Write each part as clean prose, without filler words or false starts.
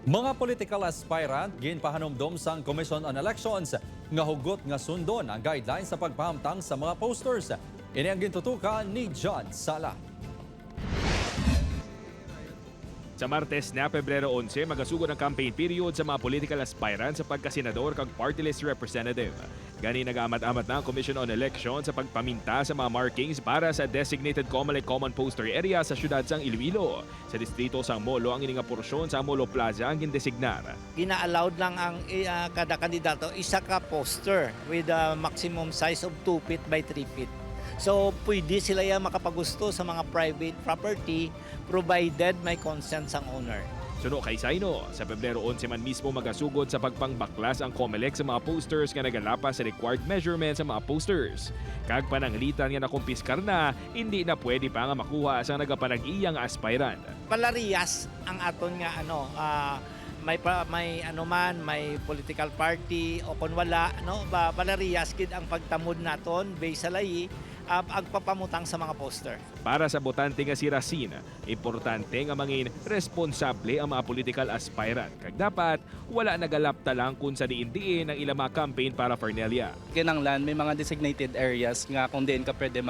Mga political aspirant ginpahanumdom sang Commission on Elections nga hugot nga sundon ang guidelines sa pagpahamtang sa mga posters. Ini ang gintutukan ni John Sala. Sa Martes na Pebrero 11, magasugod ang campaign period sa mga political aspirant sa pagkasenador kag party list representative. Gani nag-amat-amat na ang Commission on Elections sa pagpaminta sa mga markings para sa designated COMELEC common poster area sa syudad sang Iloilo. Sa distrito sang Molo, ang ininga porsyon sa Molo Plaza ang gindesignar. Gina-allowed lang ang kada kandidato isa ka poster with a maximum size of 2 feet by 3 feet. So pwede sila yan makapagusto sa mga private property provided may consent sang owner. Suno kay Saino, sa Pebrero 11 man mismo magasugod sa pagpangbaklas ang COMELEC sa mga posters nga nagalapas sa required measurements sa mga posters. Kag pananglitan nga nakumpiskar na, hindi na pwede pa nga makuha sa nagapanag-iyang aspirant. Palarias ang aton nga may political party o kung wala palarias gid ang pagtamod naton based sa layi agpapamutang sa mga poster. Para sa botante nga si Racine, importante nga mangin responsable ang mga political aspirant. Kag dapat, wala nagalapta lang kung sa diin-diin ang ilang mga campaign para Fernelia. Kinanglan, may mga designated areas nga kung diin ka pwede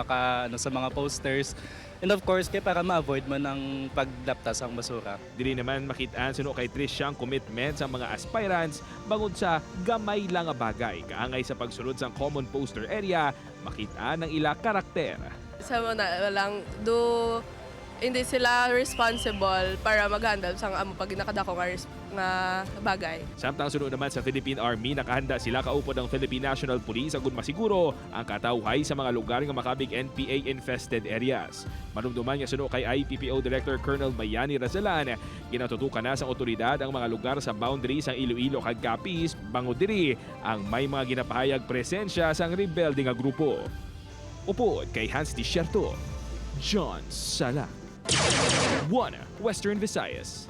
sa mga posters. And of course, para ma-avoid man ang paglaptas ang basura. Dili naman makitaan suno kay Trish ang commitment sa mga aspirants bangod sa gamay lang nga bagay. Kaangay sa pagsulod sa common poster area, makitaan ng ila karakter. Sa mga lang, hindi sila responsible para mag-handle sa amo pag nakadako nga bagay. Samtang sunod naman sa Philippine Army, nakahanda sila kaupod ang Philippine National Police agon masiguro ang katawhay sa mga lugar nga makabig NPA-infested areas. Manumduman nga sunod kay IPPO Director Colonel Mayani Razalan, ginatutukan na sa otoridad ang mga lugar sa boundaries ng Iloilo kag Capiz, bangod diri ang may mga ginapahayag presensya sang rebelde nga grupo. Upod kay Hans Desierto, John Sala. 1 Western Visayas.